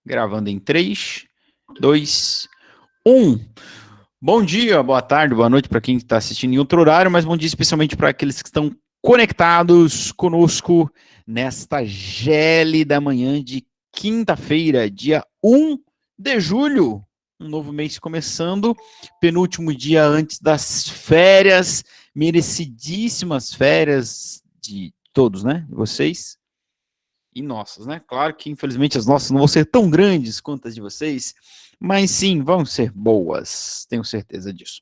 Gravando em 3, 2, 1. Bom dia, boa tarde, boa noite para quem está assistindo em outro horário, mas bom dia especialmente para aqueles que estão conectados conosco nesta gélida manhã de quinta-feira, dia 1 de julho. Um novo mês começando, penúltimo dia antes das férias, merecidíssimas férias de todos, né? Vocês e nossas, né? Claro que, infelizmente, as nossas não vão ser tão grandes quanto as de vocês, mas sim, vão ser boas, tenho certeza disso.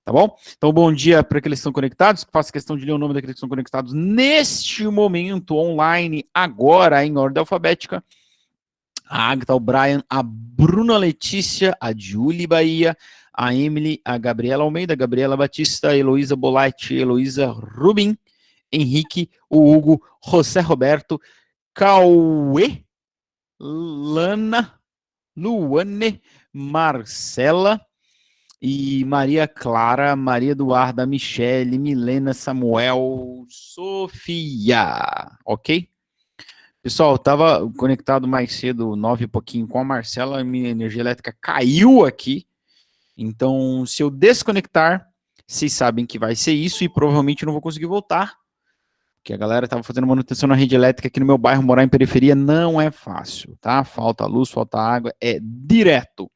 Tá bom? Então, bom dia para aqueles que estão conectados, faço questão de ler o nome daqueles que estão conectados neste momento, online, agora, em ordem alfabética. A Agatha, o Brian, a Bruna Letícia, a Julie Bahia, a Emily, a Gabriela Almeida, a Gabriela Batista, a Heloísa Bolatti, Heloísa Rubin, Henrique, o Hugo, José Roberto, Cauê, Lana, Luane, Marcela e Maria Clara, Maria Eduarda, Michele, Milena, Samuel, Sofia, ok? Pessoal, eu estava conectado mais cedo, 9 e pouquinho, com a Marcela, minha energia elétrica caiu aqui, então se eu desconectar, vocês sabem que vai ser isso e provavelmente eu não vou conseguir voltar, que a galera estava fazendo manutenção na rede elétrica aqui no meu bairro, morar em periferia não é fácil, tá? Falta luz, falta água, é direto.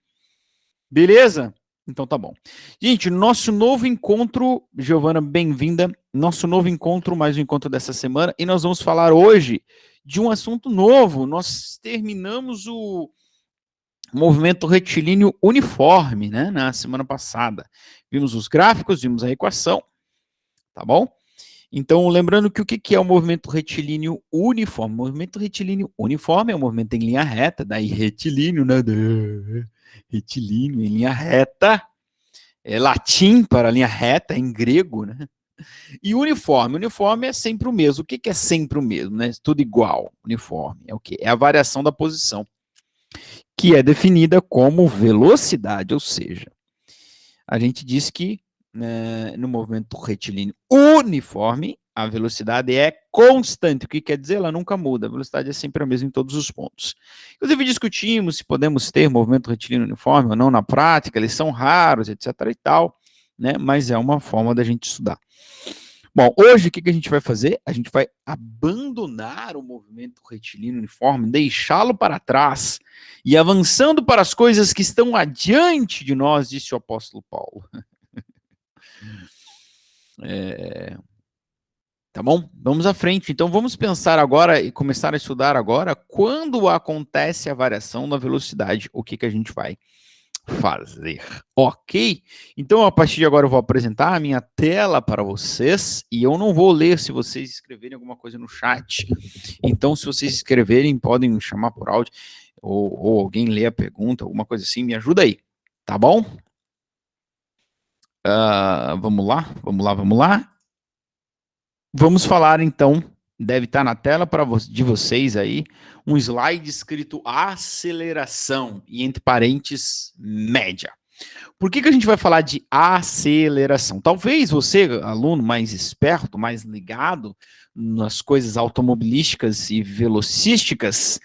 Beleza? Então tá bom. Gente, nosso novo encontro, Giovana, bem-vinda. Nosso novo encontro, mais um encontro dessa semana, e nós vamos falar hoje de um assunto novo. Nós terminamos o movimento retilíneo uniforme, né, na semana passada. Vimos os gráficos, vimos a equação, tá bom? Então, lembrando que o que é o movimento retilíneo uniforme? O movimento retilíneo uniforme é um movimento em linha reta, daí retilíneo, né? Retilíneo em linha reta, é latim para linha reta, em grego, né? E uniforme é sempre o mesmo. O que é sempre o mesmo, né? Tudo igual, uniforme. É o quê? É a variação da posição, que é definida como velocidade, ou seja, a gente diz que no movimento retilíneo uniforme, a velocidade é constante, o que quer dizer? Ela nunca muda, a velocidade é sempre a mesma em todos os pontos. Inclusive discutimos se podemos ter movimento retilíneo uniforme ou não na prática, eles são raros, etc e tal, né? Mas é uma forma da gente estudar. Bom, hoje o que a gente vai fazer? A gente vai abandonar o movimento retilíneo uniforme, deixá-lo para trás e avançando para as coisas que estão adiante de nós, disse o apóstolo Paulo. Tá bom? Vamos à frente. Então vamos pensar agora e começar a estudar agora quando acontece a variação da velocidade, o que a gente vai fazer, ok? Então, a partir de agora eu vou apresentar a minha tela para vocês e eu não vou ler se vocês escreverem alguma coisa no chat. Então, se vocês escreverem, podem me chamar por áudio ou alguém ler a pergunta, alguma coisa assim, me ajuda aí, tá bom? Vamos lá, vamos lá, vamos lá. Vamos falar então, deve estar na tela de vocês aí, um slide escrito aceleração e entre parênteses média. Por que a gente vai falar de aceleração? Talvez você, aluno mais esperto, mais ligado nas coisas automobilísticas e velocísticas,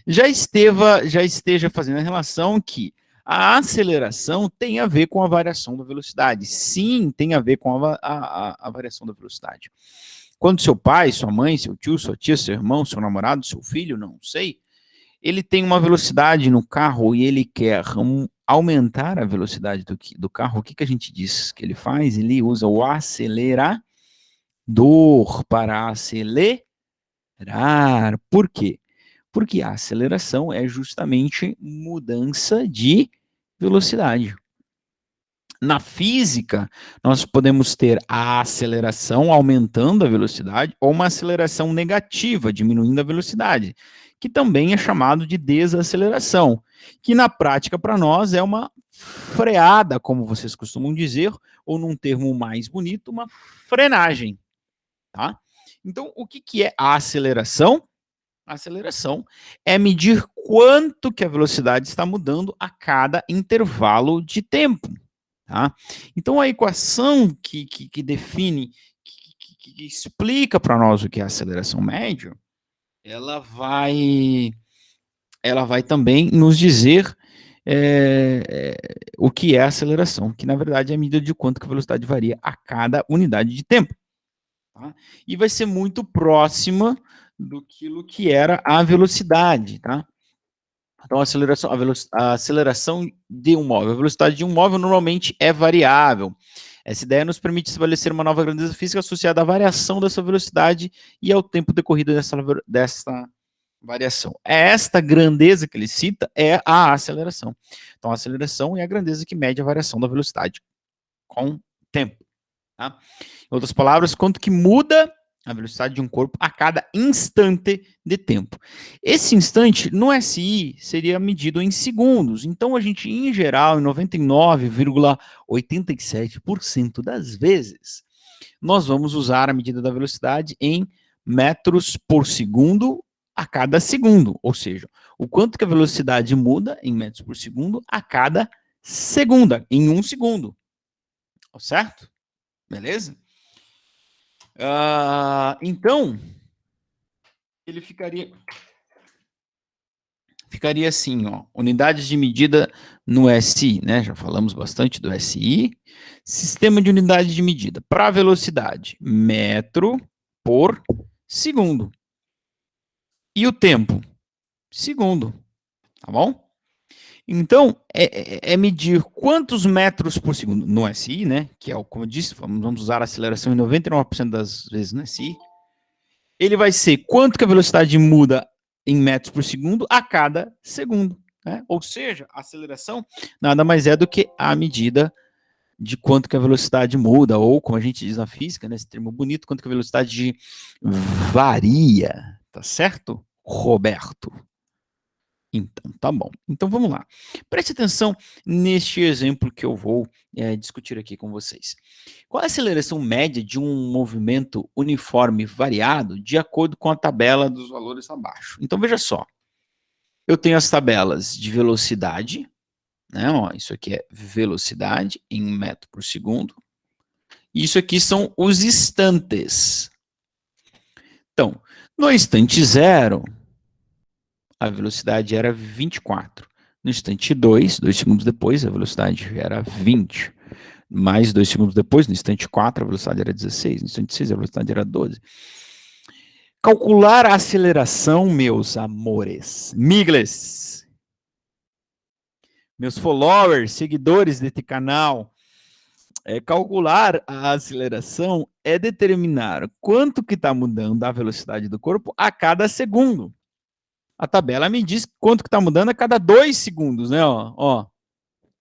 já esteja fazendo a relação que a aceleração tem a ver com a variação da velocidade. Sim, tem a ver com a variação da velocidade. Quando seu pai, sua mãe, seu tio, sua tia, seu irmão, seu namorado, seu filho, não sei, ele tem uma velocidade no carro e ele quer aumentar a velocidade do carro, o que a gente diz que ele faz? Ele usa o acelerador para acelerar. Por quê? Porque a aceleração é justamente mudança de velocidade. Na física, nós podemos ter a aceleração aumentando a velocidade ou uma aceleração negativa, diminuindo a velocidade, que também é chamado de desaceleração, que na prática para nós é uma freada, como vocês costumam dizer, ou num termo mais bonito, uma frenagem, tá? Então, o que é a aceleração? A aceleração é medir quanto que a velocidade está mudando a cada intervalo de tempo. Tá? Então, a equação que define, que explica para nós o que é a aceleração média, ela vai ela vai também nos dizer o que é a aceleração, que na verdade é a medida de quanto que a velocidade varia a cada unidade de tempo. Tá? E vai ser muito próxima do que era a velocidade, tá? Então, a aceleração de um móvel. A velocidade de um móvel normalmente é variável. Essa ideia nos permite estabelecer uma nova grandeza física associada à variação dessa velocidade e ao tempo decorrido dessa variação. Esta grandeza que ele cita é a aceleração. Então, a aceleração é a grandeza que mede a variação da velocidade com o tempo. Tá? Em outras palavras, quanto que muda a velocidade de um corpo a cada instante de tempo. Esse instante, no SI, seria medido em segundos. Então, a gente, em geral, em 99,87% das vezes, nós vamos usar a medida da velocidade em metros por segundo a cada segundo. Ou seja, o quanto que a velocidade muda em metros por segundo a cada segunda, em um segundo. Certo? Beleza? Então, ele ficaria assim, ó, unidades de medida no SI, né? Já falamos bastante do SI. Sistema de unidade de medida para velocidade, metro por segundo. E o tempo? Segundo, tá bom? Então, é medir quantos metros por segundo no SI, né? Que é, como eu disse, vamos usar a aceleração em 99% das vezes no SI. Ele vai ser quanto que a velocidade muda em metros por segundo a cada segundo. Né? Ou seja, a aceleração nada mais é do que a medida de quanto que a velocidade muda, ou como a gente diz na física, né, esse termo bonito, quanto que a velocidade varia. Tá certo, Roberto? Então, tá bom. Então, vamos lá. Preste atenção neste exemplo que eu vou discutir aqui com vocês. Qual é a aceleração média de um movimento uniforme variado de acordo com a tabela dos valores abaixo? Então, veja só. Eu tenho as tabelas de velocidade, né? Ó, isso aqui é velocidade em metro por segundo. Isso aqui são os instantes. Então, no instante zero, a velocidade era 24. No instante 2 segundos depois, a velocidade era 20. Mais 2 segundos depois, no instante 4, a velocidade era 16. No instante 6, a velocidade era 12. Calcular a aceleração, meus amores, migles, meus followers, seguidores deste canal, calcular a aceleração é determinar quanto que está mudando a velocidade do corpo a cada segundo. A tabela me diz quanto que está mudando a cada 2 segundos, né? Ó,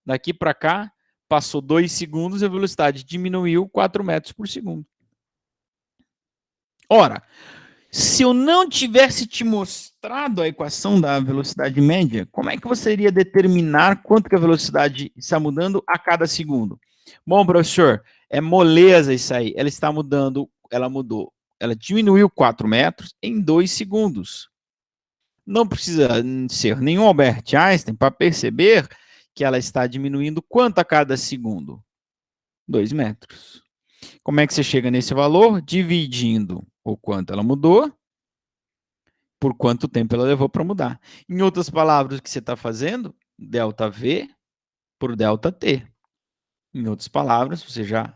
daqui para cá, passou 2 segundos e a velocidade diminuiu 4 metros por segundo. Ora, se eu não tivesse te mostrado a equação da velocidade média, como é que você iria determinar quanto que a velocidade está mudando a cada segundo? Bom, professor, é moleza isso aí. Ela está mudando, ela diminuiu 4 metros em 2 segundos. Não precisa ser nenhum Albert Einstein para perceber que ela está diminuindo quanto a cada segundo? 2 metros. Como é que você chega nesse valor? Dividindo o quanto ela mudou por quanto tempo ela levou para mudar. Em outras palavras, o que você está fazendo? Delta V por delta T. Em outras palavras, você já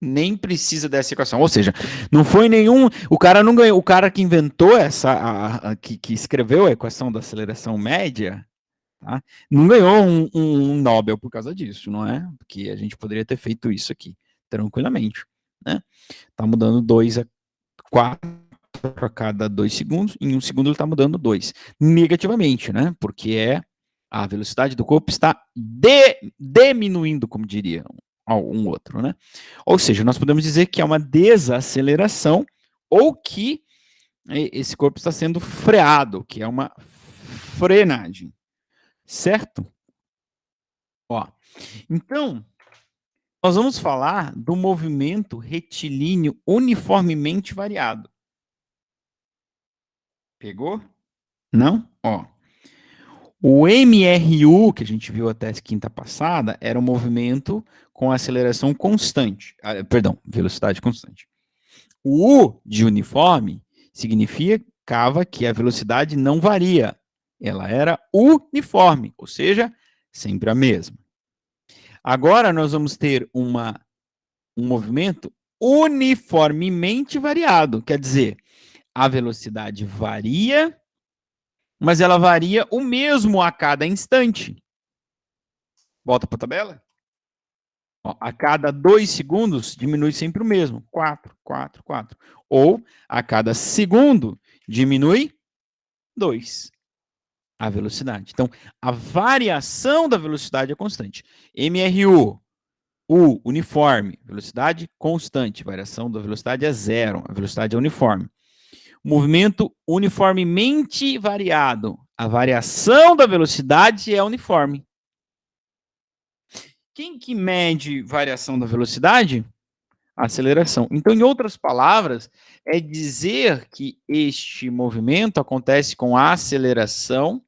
nem precisa dessa equação. Ou seja, não foi nenhum... O cara não ganhou. O cara que inventou que escreveu a equação da aceleração média, tá? Não ganhou um Nobel por causa disso, não é? Porque a gente poderia ter feito isso aqui tranquilamente, né? Tá mudando 2 a 4 a cada 2 segundos, em 1 segundo ele está mudando 2. Negativamente, né? Porque a velocidade do corpo está diminuindo, como diria um outro, né? Ou seja, nós podemos dizer que é uma desaceleração ou que esse corpo está sendo freado, que é uma frenagem. Certo? Ó, então, nós vamos falar do movimento retilíneo uniformemente variado. Pegou? Não? Ó. O MRU, que a gente viu até quinta passada, era um movimento com aceleração constante. Velocidade constante. O U de uniforme significava que a velocidade não varia. Ela era uniforme, ou seja, sempre a mesma. Agora nós vamos ter um movimento uniformemente variado, quer dizer, a velocidade varia, mas ela varia o mesmo a cada instante. Volta para a tabela. Ó, a cada 2 segundos, diminui sempre o mesmo. 4, 4, 4. Ou, a cada segundo, diminui 2 a velocidade. Então, a variação da velocidade é constante. MRU, U, uniforme, velocidade constante. Variação da velocidade é zero, a velocidade é uniforme. Movimento uniformemente variado. A variação da velocidade é uniforme. Quem que mede variação da velocidade? A aceleração. Então, em outras palavras, é dizer que este movimento acontece com a aceleração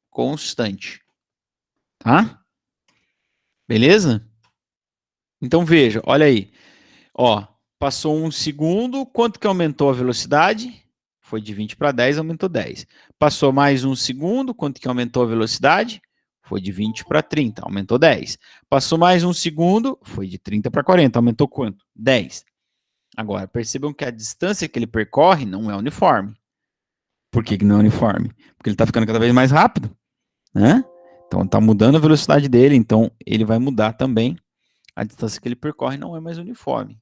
constante. Tá? Beleza? Então, veja, olha aí. Ó, passou 1 segundo, quanto que aumentou a velocidade? Foi de 20 para 10, aumentou 10. Passou mais 1 segundo, quanto que aumentou a velocidade? Foi de 20 para 30, aumentou 10. Passou mais 1 segundo, foi de 30 para 40, aumentou quanto? 10. Agora, percebam que a distância que ele percorre não é uniforme. Por que não é uniforme? Porque ele está ficando cada vez mais rápido, né? Então, está mudando a velocidade dele, então ele vai mudar também. A distância que ele percorre não é mais uniforme.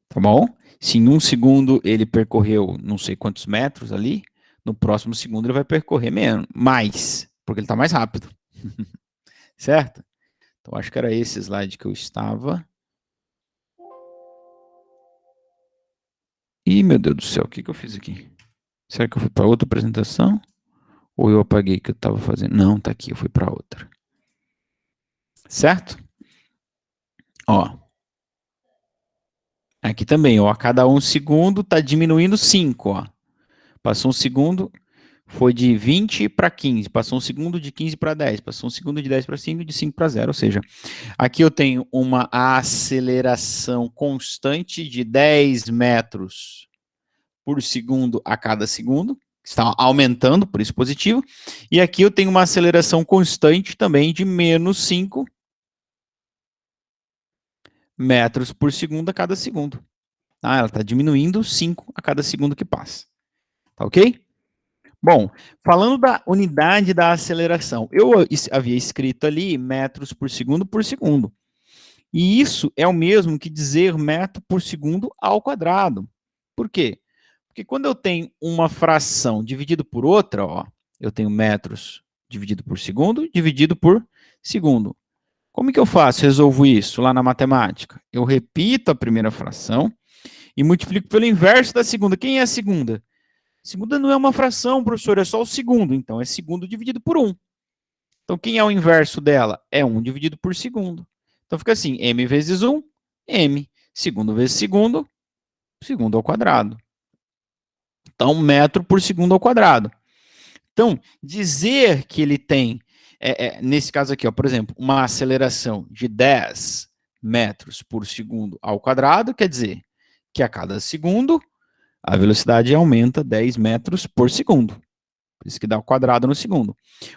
Tá bom? Se em 1 segundo ele percorreu não sei quantos metros ali, no próximo segundo ele vai percorrer menos, mais, porque ele está mais rápido. Certo? Então, acho que era esse slide que eu estava. Ih, meu Deus do céu, o que eu fiz aqui? Será que eu fui para outra apresentação? Ou eu apaguei o que eu estava fazendo? Não, tá aqui, eu fui para outra. Certo? Ó. Aqui também, ó. A cada 1 segundo tá diminuindo 5, ó. Passou 1 segundo, foi de 20 para 15. Passou 1 segundo de 15 para 10. Passou 1 segundo de 10 para 5, de 5 para 0. Ou seja, aqui eu tenho uma aceleração constante de 10 metros por segundo a cada segundo. Está aumentando, por isso positivo. E aqui eu tenho uma aceleração constante também de menos 5 metros por segundo a cada segundo. Ah, ela está diminuindo 5 a cada segundo que passa. Tá ok? Bom, falando da unidade da aceleração, eu havia escrito ali metros por segundo. E isso é o mesmo que dizer metro por segundo ao quadrado. Por quê? Porque quando eu tenho uma fração dividido por outra, ó, eu tenho metros dividido por segundo. Como que eu faço? Resolvo isso lá na matemática? Eu repito a primeira fração e multiplico pelo inverso da segunda. Quem é a segunda? Segunda não é uma fração, professor, é só o segundo. Então, é segundo dividido por 1. Então, quem é o inverso dela? É 1 dividido por segundo. Então, fica assim, m vezes 1, m. Segundo vezes segundo, segundo ao quadrado. Então, metro por segundo ao quadrado. Então, dizer que ele tem, nesse caso aqui, ó, por exemplo, uma aceleração de 10 metros por segundo ao quadrado, quer dizer que a cada segundo a velocidade aumenta 10 metros por segundo. Por isso que dá o quadrado no segundo.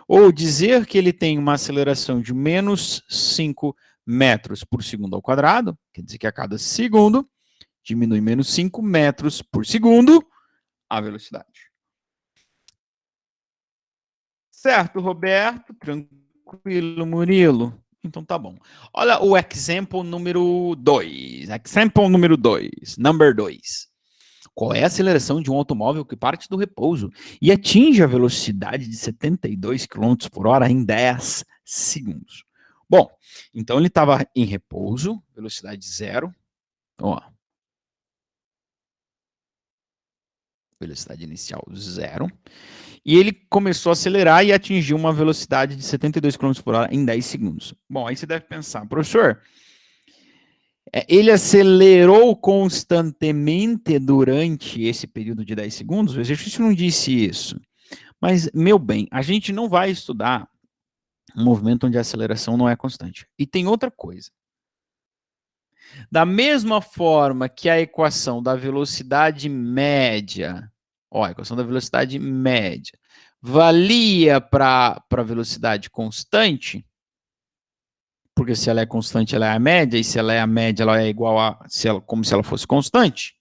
Ou dizer que ele tem uma aceleração de menos 5 metros por segundo ao quadrado, quer dizer que a cada segundo diminui menos 5 metros por segundo a velocidade. Certo, Roberto? Tranquilo, Murilo? Então tá bom. Olha o example número 2. Example número 2. Number 2. Qual é a aceleração de um automóvel que parte do repouso e atinge a velocidade de 72 km por hora em 10 segundos? Bom, então ele estava em repouso, velocidade zero. Ó, velocidade inicial zero. E ele começou a acelerar e atingiu uma velocidade de 72 km por hora em 10 segundos. Bom, aí você deve pensar, professor, ele acelerou constantemente durante esse período de 10 segundos? O exercício não disse isso. Mas, meu bem, a gente não vai estudar um movimento onde a aceleração não é constante. E tem outra coisa. Da mesma forma que a equação da velocidade média Ó, a equação da velocidade média. Valia para a velocidade constante, porque se ela é constante, ela é a média, e se ela é a média, ela é igual a, como se ela fosse constante.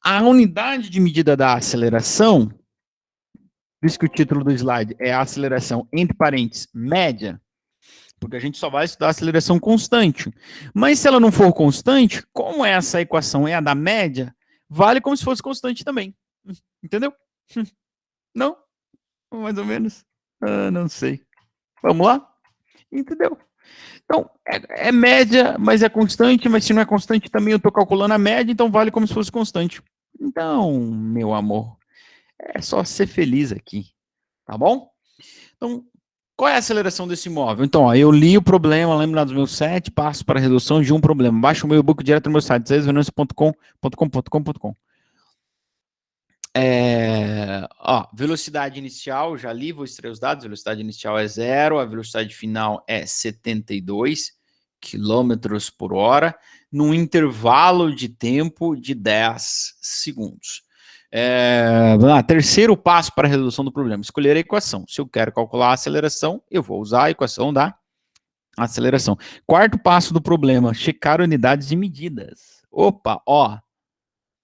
A unidade de medida da aceleração, por isso que o título do slide é a aceleração, entre parênteses, média, porque a gente só vai estudar a aceleração constante. Mas se ela não for constante, como essa equação é a da média, vale como se fosse constante também. Entendeu? Não? Mais ou menos? Não sei. Vamos lá? Entendeu? Então, é média, mas é constante, mas se não é constante também eu estou calculando a média, então vale como se fosse constante. Então, meu amor, é só ser feliz aqui, tá bom? Então, qual é a aceleração desse móvel? Então, ó, eu li o problema, lembro lá dos meus 7 passos para a redução de um problema. Baixa o meu e-book direto no meu site, cesarvenâncio.com.com.com. Ó, velocidade inicial, já li, vou extrair os dados. Velocidade inicial é 0, a velocidade final é 72 quilômetros por hora, num intervalo de tempo de 10 segundos. Terceiro passo para a redução do problema, escolher a equação. Se eu quero calcular a aceleração, eu vou usar a equação da aceleração. Quarto passo do problema, checar unidades de medidas. Opa, ó,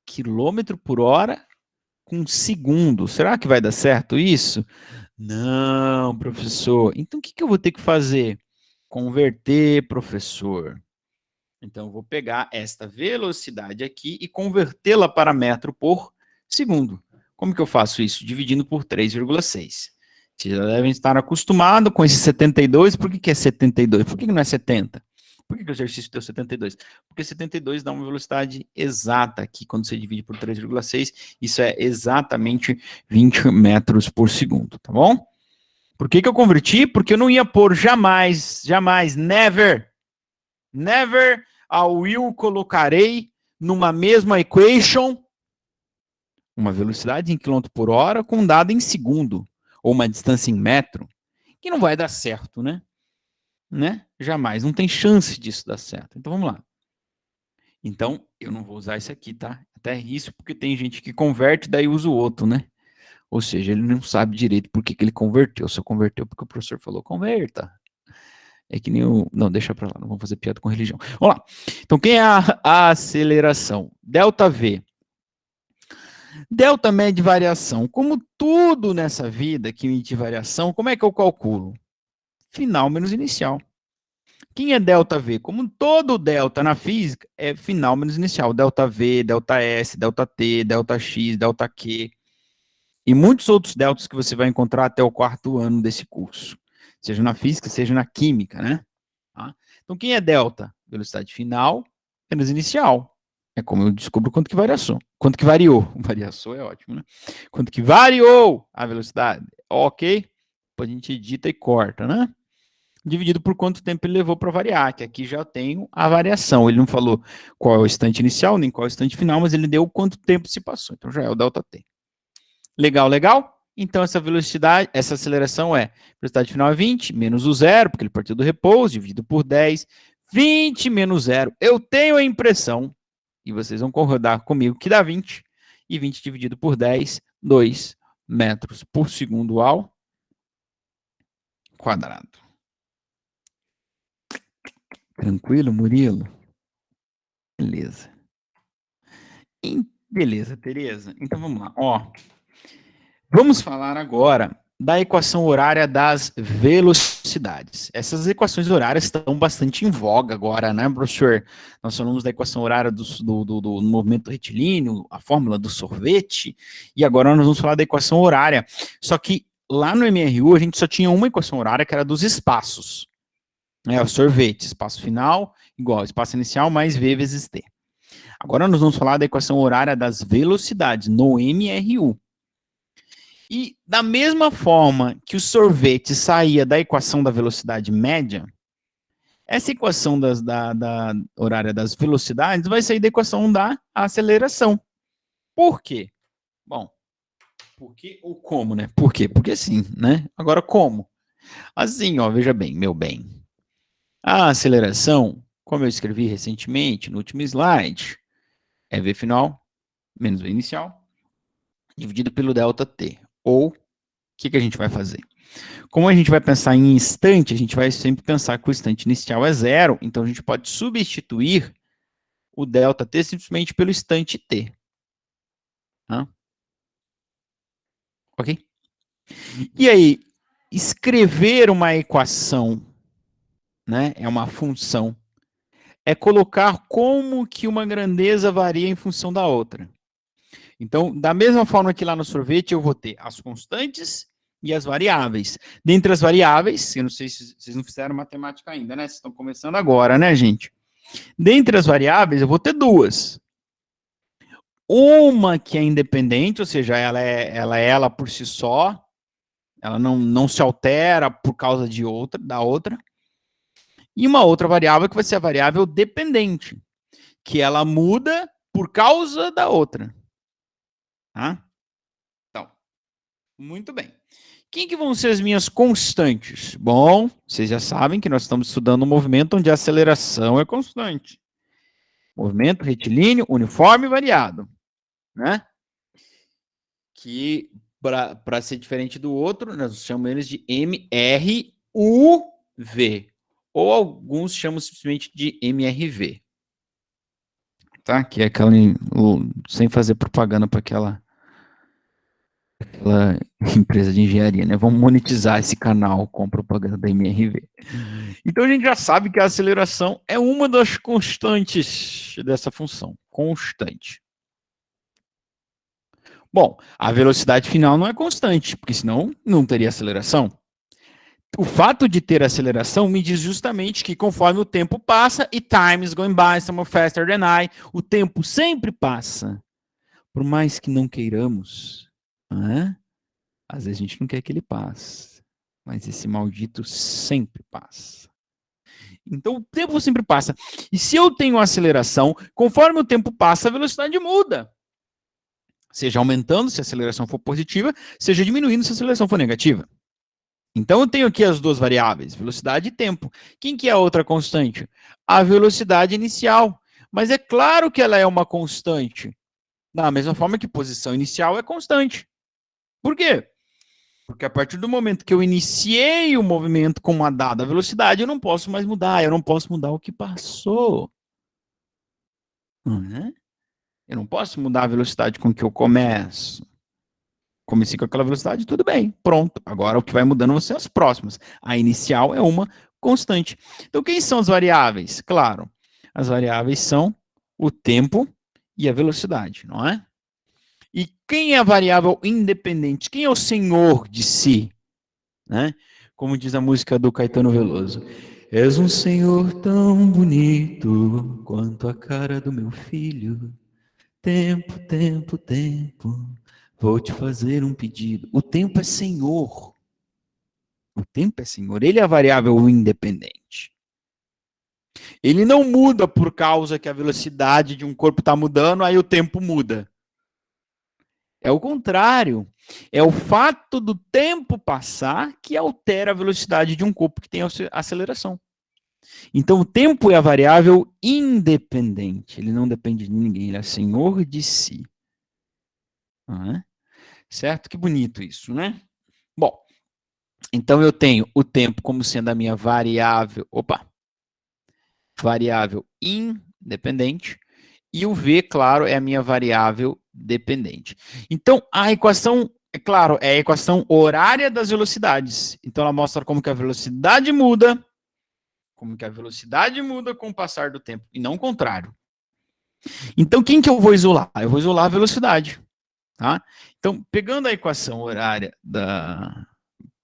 quilômetro por hora com segundo. Será que vai dar certo isso? Não, professor. Então, o que eu vou ter que fazer? Converter, professor. Então, eu vou pegar esta velocidade aqui e convertê-la para metro por segundo. Como que eu faço isso? Dividindo por 3,6. Vocês já devem estar acostumados com esse 72. Por que é 72? Por que não é 70? Por que o exercício deu 72? Porque 72 dá uma velocidade exata aqui, quando você divide por 3,6, isso é exatamente 20 metros por segundo, tá bom? Por que eu converti? Porque eu não ia pôr jamais, never, eu colocarei numa mesma equation uma velocidade em quilômetro por hora com um dado em segundo, ou uma distância em metro, que não vai dar certo, né? Jamais, não tem chance disso dar certo. Então vamos lá. Então, eu não vou usar esse aqui, tá? Até isso porque tem gente que converte, daí usa o outro, né? Ou seja, ele não sabe direito por que ele converteu. Só converteu porque o professor falou, converta. É que nem o... Não, deixa pra lá, não vamos fazer piada com religião. Vamos lá. Então, quem é a aceleração? Delta V. Delta mede variação. Como tudo nessa vida que mede variação, como é que eu calculo? Final menos inicial. Quem é delta V? Como todo delta na física, é final menos inicial. Delta V, delta S, delta T, delta X, delta Q. E muitos outros deltas que você vai encontrar até o quarto ano desse curso. Seja na física, seja na química, né? Tá? Então, quem é delta? Velocidade final menos inicial. É como eu descubro quanto que variação. Quanto que variou. Variação é ótimo, né? Quanto que variou a velocidade. Ok? Depois a gente edita e corta, né? Dividido por quanto tempo ele levou para variar, que aqui já tenho a variação. Ele não falou qual é o instante inicial, nem qual é o instante final, mas ele deu quanto tempo se passou. Então já é o ΔT. Legal, legal? Então essa velocidade, essa aceleração é, velocidade final é 20, menos o zero, porque ele partiu do repouso, dividido por 10, 20 menos zero. Eu tenho a impressão, e vocês vão concordar comigo, que dá 20, e 20 dividido por 10, 2 metros por segundo ao quadrado. Tranquilo, Murilo? Beleza. Beleza, Tereza. Então vamos lá. Ó, vamos falar agora da equação horária das velocidades. Essas equações horárias estão bastante em voga agora, né, professor? Nós falamos da equação horária do movimento retilíneo, a fórmula do sorvete, e agora nós vamos falar da equação horária. Só que lá no MRU a gente só tinha uma equação horária que era dos espaços. O sorvete, espaço final igual espaço inicial mais V vezes T. Agora nós vamos falar da equação horária das velocidades no MRU. E da mesma forma que o sorvete saía da equação da velocidade média, essa equação da horária das velocidades vai sair da equação da aceleração. Por quê? Bom, por quê ou como, né? Por quê? Porque sim, né? Agora como? Assim, ó, veja bem, meu bem. A aceleração, como eu escrevi recentemente no último slide, é V final menos V inicial, dividido pelo ΔT. Ou, o que a gente vai fazer? Como a gente vai pensar em instante, a gente vai sempre pensar que o instante inicial é zero, então a gente pode substituir o ΔT simplesmente pelo instante t. Tá? Ok? E aí, escrever uma equação, né, é uma função, é colocar como que uma grandeza varia em função da outra. Então, da mesma forma que lá no sorvete, eu vou ter as constantes e as variáveis. Dentre as variáveis, eu não sei se vocês não fizeram matemática ainda, né? Vocês estão começando agora, né, gente? Dentre as variáveis, eu vou ter duas. Uma que é independente, ou seja, ela por si só, ela não se altera por causa da outra. E uma outra variável que vai ser a variável dependente, que ela muda por causa da outra. Tá? Então, muito bem. Quem que vão ser as minhas constantes? Bom, vocês já sabem que nós estamos estudando um movimento onde a aceleração é constante. Movimento retilíneo, uniforme e variado. Né? Que, para ser diferente do outro, nós chamamos eles de MRUV. Ou alguns chamam simplesmente de MRV. Tá? Que é aquela, sem fazer propaganda para aquela empresa de engenharia, né? Vamos monetizar esse canal com propaganda da MRV. Então a gente já sabe que a aceleração é uma das constantes dessa função, constante. Bom, a velocidade final não é constante, porque senão não teria aceleração. O fato de ter aceleração me diz justamente que conforme o tempo passa, e time is going by, some faster than I, o tempo sempre passa. Por mais que não queiramos, né? Às vezes a gente não quer que ele passe, mas esse maldito sempre passa. Então o tempo sempre passa. E se eu tenho aceleração, conforme o tempo passa, a velocidade muda. Seja aumentando se a aceleração for positiva, seja diminuindo se a aceleração for negativa. Então eu tenho aqui as duas variáveis, velocidade e tempo. Quem que é a outra constante? A velocidade inicial. Mas é claro que ela é uma constante. Da mesma forma que posição inicial é constante. Por quê? Porque a partir do momento que eu iniciei o movimento com uma dada velocidade, eu não posso mais mudar, eu não posso mudar o que passou. Uhum. Eu não posso mudar a velocidade com que eu começo. Comecei com aquela velocidade, tudo bem, pronto. Agora o que vai mudando vão ser as próximas. A inicial é uma constante. Então, quem são as variáveis? Claro, as variáveis são o tempo e a velocidade, não é? E quem é a variável independente? Quem é o senhor de si? Né? Como diz a música do Caetano Veloso. És um senhor tão bonito quanto a cara do meu filho. Tempo, tempo, tempo, vou te fazer um pedido. O tempo é senhor. O tempo é senhor. Ele é a variável independente. Ele não muda por causa que a velocidade de um corpo está mudando, aí o tempo muda. É o contrário. É o fato do tempo passar que altera a velocidade de um corpo que tem aceleração. Então, o tempo é a variável independente. Ele não depende de ninguém, ele é senhor de si. Certo? Que bonito isso, né? Bom, então eu tenho o tempo como sendo a minha variável, variável independente, e o V, claro, é a minha variável dependente. Então, a equação, é claro, é a equação horária das velocidades. Então, ela mostra como que a velocidade muda, com o passar do tempo, e não o contrário. Então, quem que eu vou isolar? Eu vou isolar a velocidade. Tá? Então, pegando a equação horária da...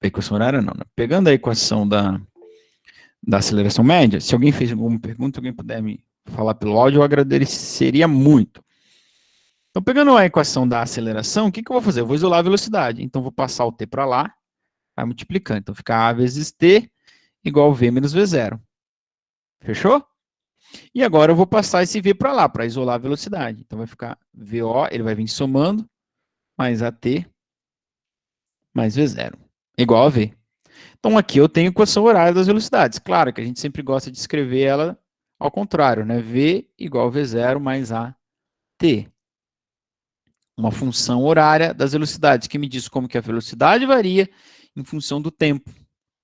A equação horária não, né? Pegando a equação da aceleração média, se alguém fez alguma pergunta, alguém puder me falar pelo áudio, eu agradeceria muito. Então, pegando a equação da aceleração, o que eu vou fazer? Eu vou isolar a velocidade. Então, vou passar o t para lá, vai multiplicando. Então, fica a vezes t igual a v menos v0. Fechou? E agora eu vou passar esse v para lá, para isolar a velocidade. Então, vai ficar VO, ele vai vir somando, mais AT, mais V0, igual a V. Então, aqui eu tenho a equação horária das velocidades. Claro que a gente sempre gosta de escrever ela ao contrário, né? V igual a V0 mais AT. Uma função horária das velocidades, que me diz como que a velocidade varia em função do tempo,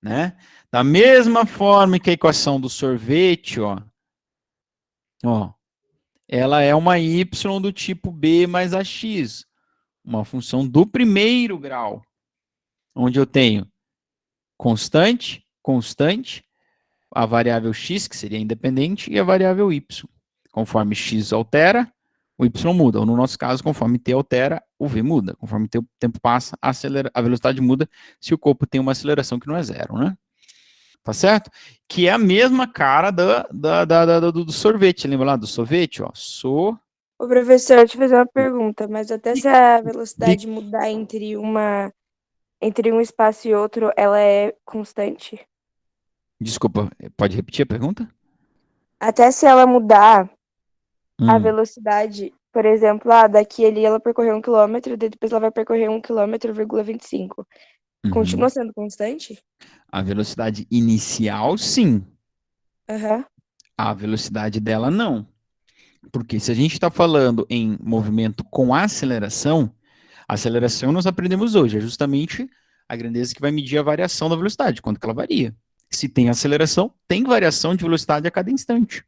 né? Da mesma forma que a equação do sorvete, ó, ela é uma y do tipo b mais ax, uma função do primeiro grau, onde eu tenho constante, constante, a variável x, que seria independente, e a variável y. Conforme x altera, o y muda. Ou no nosso caso, conforme t altera, o v muda. Conforme o tempo passa, a velocidade muda se o corpo tem uma aceleração que não é zero, né? Tá certo? Que é a mesma cara do sorvete. Lembra lá do sorvete? Ó, Ô, professor, deixa eu fazer uma pergunta, mas até se a que, velocidade mudar entre um espaço e outro, ela é constante? desculpa, pode repetir a pergunta? Até se ela mudar a Hum, velocidade, por exemplo, daqui ali ela percorreu 1 quilômetro, daí depois ela vai percorrer 1 quilômetro,25. uhum. Continua sendo constante? A velocidade inicial, sim. Aham. A velocidade dela, não. Porque se a gente está falando em movimento com aceleração nós aprendemos hoje, é justamente a grandeza que vai medir a variação da velocidade, quanto que ela varia. Se tem aceleração, tem variação de velocidade a cada instante.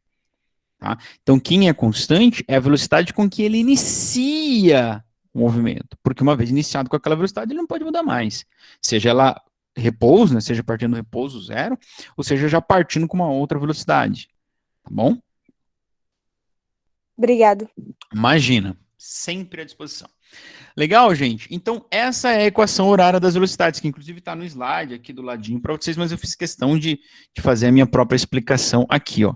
Tá? Então, quem é constante é a velocidade com que ele inicia o movimento. Porque uma vez iniciado com aquela velocidade, ele não pode mudar mais. Seja ela repouso, né, seja partindo do repouso zero, ou seja já partindo com uma outra velocidade. Tá bom? Obrigado. Imagina, sempre à disposição. Legal, gente? Então, essa é a equação horária das velocidades, que inclusive está no slide aqui do ladinho para vocês, mas eu fiz questão de fazer a minha própria explicação aqui, ó.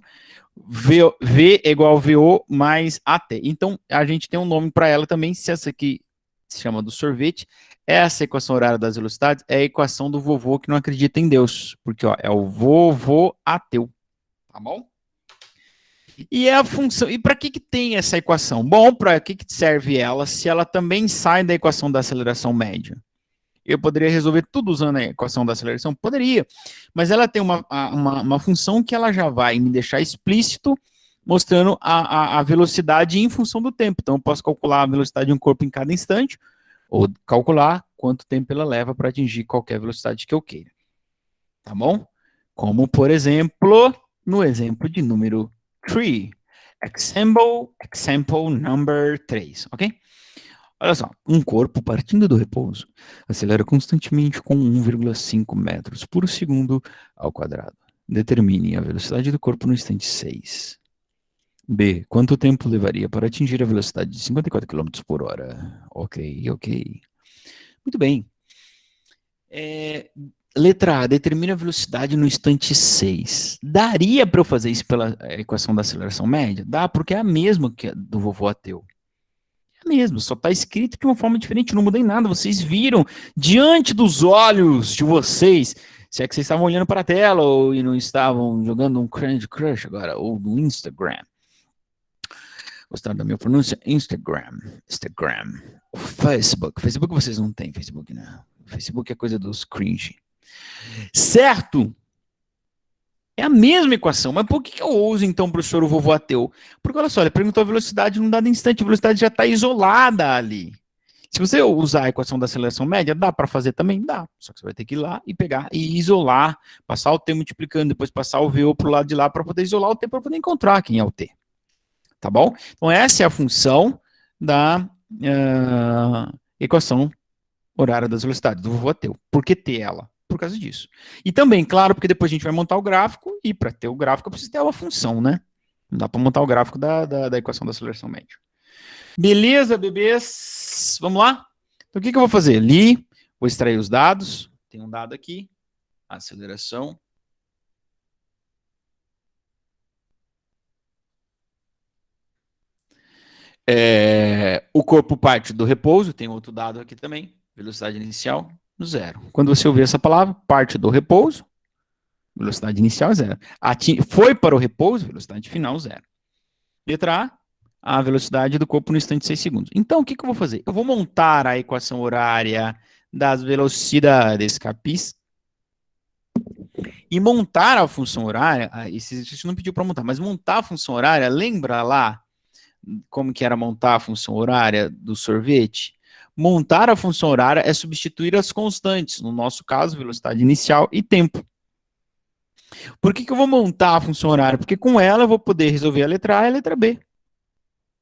V é igual a VO mais AT. Então, a gente tem um nome para ela também, se essa aqui se chama do sorvete, essa equação horária das velocidades é a equação do vovô que não acredita em Deus, porque ó, é o vovô ateu, tá bom? E é a função. E para que tem essa equação? Bom, para que serve ela se ela também sai da equação da aceleração média? Eu poderia resolver tudo usando a equação da aceleração? Poderia. Mas ela tem uma função que ela já vai me deixar explícito, mostrando a velocidade em função do tempo. Então, eu posso calcular a velocidade de um corpo em cada instante, ou calcular quanto tempo ela leva para atingir qualquer velocidade que eu queira. Tá bom? Como, por exemplo, no exemplo de número 3. Example number 3, ok? Olha só, um corpo partindo do repouso acelera constantemente com 1,5 metros por segundo ao quadrado. Determine a velocidade do corpo no instante 6. B. Quanto tempo levaria para atingir a velocidade de 54 km por hora? Ok, ok. Muito bem. Letra A, determina a velocidade no instante 6. Daria para eu fazer isso pela equação da aceleração média? Dá, porque é a mesma que a do vovô ateu. É a mesma, só está escrito de uma forma diferente, não mudei nada. Vocês viram diante dos olhos de vocês, se é que vocês estavam olhando para a tela ou e não estavam jogando um Candy Crush agora, ou no Instagram. Gostaram da minha pronúncia? Instagram. Facebook vocês não têm Facebook, né? Facebook é coisa dos cringe. Certo? É a mesma equação, mas por que eu uso então, professor, o vovô ateu? Porque olha só, ele perguntou a velocidade num dado instante, a velocidade já está isolada ali. Se você usar a equação da aceleração média, dá para fazer também? Dá. Só que você vai ter que ir lá e pegar e isolar, passar o t multiplicando, depois passar o VO para o lado de lá para poder isolar o t para poder encontrar quem é o t. Tá bom? Então essa é a função da equação horária das velocidades, do vovô ateu. Por que ter ela? Por causa disso. E também, claro, porque depois a gente vai montar o gráfico, e para ter o gráfico eu preciso ter uma função, né? Não dá para montar o gráfico da equação da aceleração média. Beleza, bebês? Vamos lá? Então, o que eu vou fazer? Ali, vou extrair os dados. Tem um dado aqui, aceleração. O corpo parte do repouso, tem outro dado aqui também, velocidade inicial, zero. Quando você ouvir essa palavra, parte do repouso, velocidade inicial zero. Foi para o repouso, velocidade final zero. Letra A velocidade do corpo no instante de 6 segundos. Então, o que eu vou fazer? Eu vou montar a equação horária das velocidades, capis? E montar a função horária, esse exercício não pediu para montar, mas montar a função horária, lembra lá como que era montar a função horária do sorvete? Montar a função horária é substituir as constantes, no nosso caso, velocidade inicial e tempo. Por que eu vou montar a função horária? Porque com ela eu vou poder resolver a letra A e a letra B.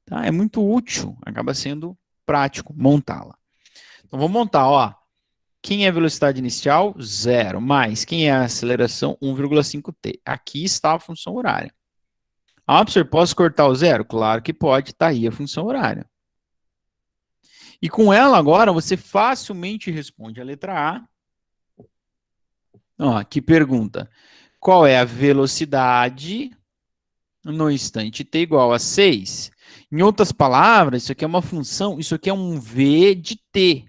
Tá? É muito útil, acaba sendo prático montá-la. Então vamos montar, ó. Quem é a velocidade inicial? 0. Mais quem é a aceleração? 1,5t. Aqui está a função horária. Ah, professor, posso cortar o zero? Claro que pode, está aí a função horária. E com ela agora você facilmente responde a letra A. Ó, que pergunta. Qual é a velocidade no instante t igual a 6? Em outras palavras, isso aqui é uma função, isso aqui é um v de t.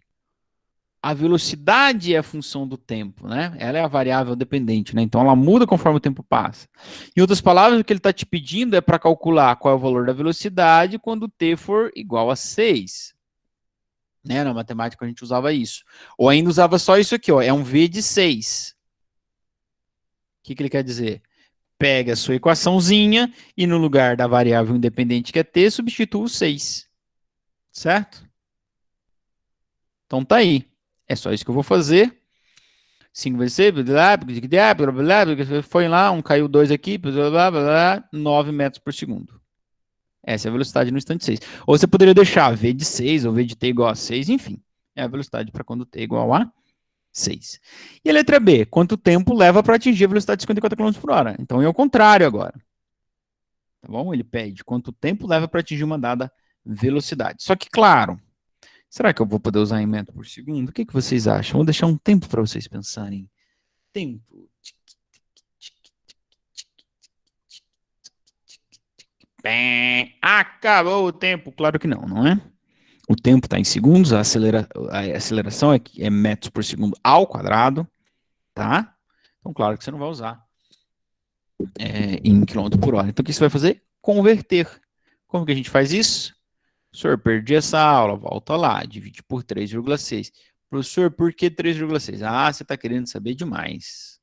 A velocidade é a função do tempo, né? Ela é a variável dependente, né? Então ela muda conforme o tempo passa. Em outras palavras, o que ele está te pedindo é para calcular qual é o valor da velocidade quando t for igual a 6. Né? Na matemática a gente usava isso. Ou ainda usava só isso aqui, ó. É um v de 6. O que ele quer dizer? Pega a sua equaçãozinha e no lugar da variável independente que é t, substitua o 6. Certo? Então tá aí. É só isso que eu vou fazer. 5 vezes 6, foi lá, caiu 2 aqui, 9 metros por segundo. Essa é a velocidade no instante 6. Ou você poderia deixar v de 6 ou v de t igual a 6, enfim. É a velocidade para quando t igual a 6. E a letra B? Quanto tempo leva para atingir a velocidade de 54 km por hora? Então é o contrário agora. Tá bom? Ele pede quanto tempo leva para atingir uma dada velocidade. Só que, claro, será que eu vou poder usar em metro por segundo? O que vocês acham? Vou deixar um tempo para vocês pensarem. Tempo. Acabou o tempo. Claro que não, não é? O tempo está em segundos, a aceleração é metros por segundo ao quadrado, tá? Então, claro que você não vai usar em quilômetro por hora. Então, o que você vai fazer? Converter. Como que a gente faz isso? Professor, perdi essa aula, volta lá, divide por 3,6. Professor, por que 3,6? Ah, você está querendo saber demais.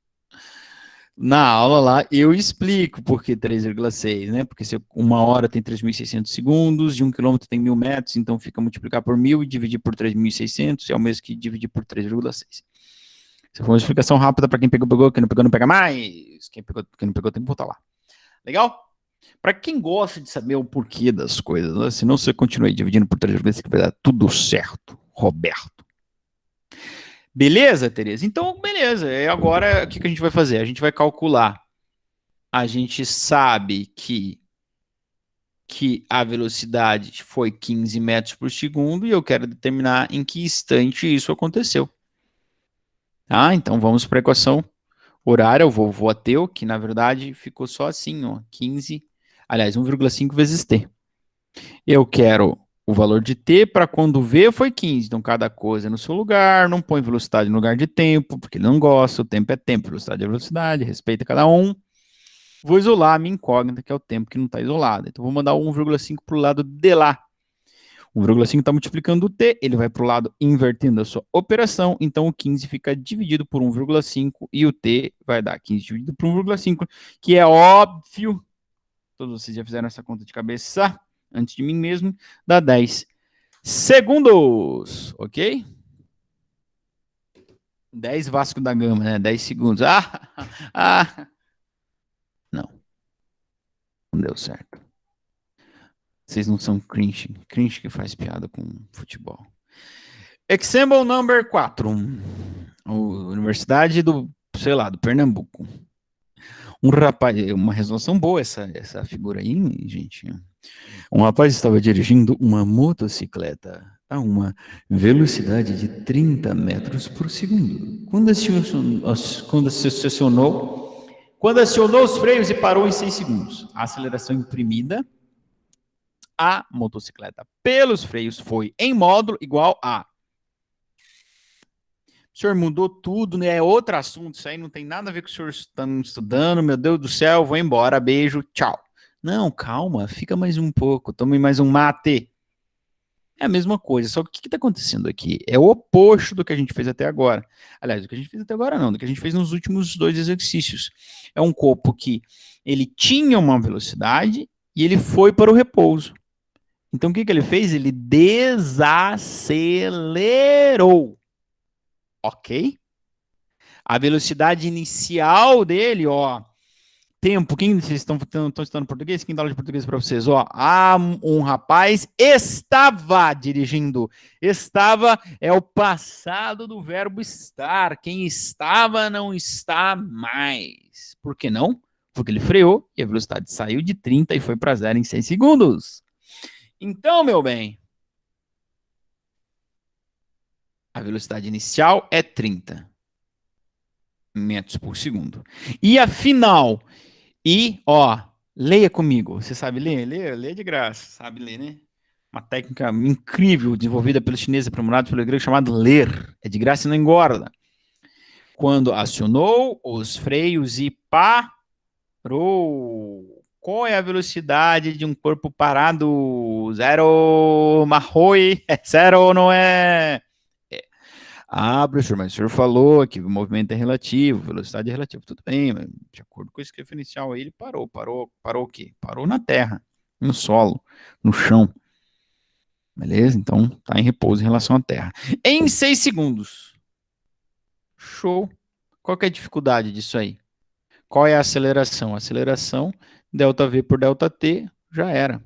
Na aula lá, eu explico por que 3,6, né? Porque se uma hora tem 3.600 segundos, e 1 quilômetro tem 1.000 metros, então fica multiplicar por 1.000 e dividir por 3.600, é o mesmo que dividir por 3,6. Essa foi uma explicação rápida para quem pegou, pegou, quem não pegou, não pega mais. Quem não pegou, tem que voltar lá. Legal? Para quem gosta de saber o porquê das coisas, né? Senão você continua aí dividindo por 3,6, que vai dar tudo certo, Roberto. Beleza, Tereza? Então, beleza. E agora, o que a gente vai fazer? A gente vai calcular. A gente sabe que a velocidade foi 15 metros por segundo e eu quero determinar em que instante isso aconteceu. Tá? Então, vamos para a equação horária, o vovô ateu, que na verdade ficou só assim, ó, 15, aliás, 1,5 vezes t. Eu quero o valor de t para quando v foi 15. Então, cada coisa no seu lugar, não põe velocidade no lugar de tempo, porque ele não gosta, o tempo é tempo, velocidade é velocidade, respeita cada um. Vou isolar a minha incógnita, que é o tempo que não está isolado. Então, vou mandar o 1,5 para o lado de lá. 1,5 está multiplicando o t, ele vai para o lado invertendo a sua operação, então o 15 fica dividido por 1,5 e o t vai dar 15 dividido por 1,5, que é óbvio, todos vocês já fizeram essa conta de cabeça, antes de mim mesmo, dá 10 segundos, ok? 10 Vasco da Gama, né? 10 segundos. Não. Não deu certo. Vocês não são cringe. Cringe que faz piada com futebol. Example number 4. Universidade do, sei lá, do Pernambuco. Um rapaz, uma resolução boa essa figura aí, gente. Um rapaz estava dirigindo uma motocicleta a uma velocidade de 30 metros por segundo. Quando acionou os freios e parou em 6 segundos. A aceleração imprimida à motocicleta pelos freios foi em módulo igual a... O senhor mudou tudo, né? É outro assunto, isso aí não tem nada a ver com o senhor estudando, meu Deus do céu, vou embora, beijo, tchau. Não, calma, fica mais um pouco, tome mais um mate. É a mesma coisa, só que o que está acontecendo aqui? É o oposto do que a gente fez até agora. Aliás, do que a gente fez até agora não, do que a gente fez nos últimos 2 exercícios. É um corpo que ele tinha uma velocidade e ele foi para o repouso. Então, o que ele fez? Ele desacelerou. Ok? A velocidade inicial dele, ó. Tempo, quem vocês estão estudando português? Quem dá aula de português para vocês? Ó, um rapaz estava dirigindo. Estava é o passado do verbo estar. Quem estava não está mais. Por que não? Porque ele freou e a velocidade saiu de 30 e foi para zero em 6 segundos. Então, meu bem, a velocidade inicial é 30 metros por segundo. E a final, ó, leia comigo. Você sabe ler? Lê de graça. Sabe ler, né? Uma técnica incrível desenvolvida pelos chineses, aprimorados pelo grego, chamado ler. É de graça e não engorda. Quando acionou os freios e parou. Qual é a velocidade de um corpo parado? Zero, Marroi. É zero ou não é? Professor, mas o senhor falou que o movimento é relativo, velocidade é relativa. Tudo bem, mas de acordo com esse referencial aí, ele parou. Parou o quê? Parou na terra, no solo, no chão. Beleza? Então, tá em repouso em relação à terra. Em 6 segundos. Show. Qual que é a dificuldade disso aí? Qual é a aceleração? A aceleração, delta V por delta T, já era.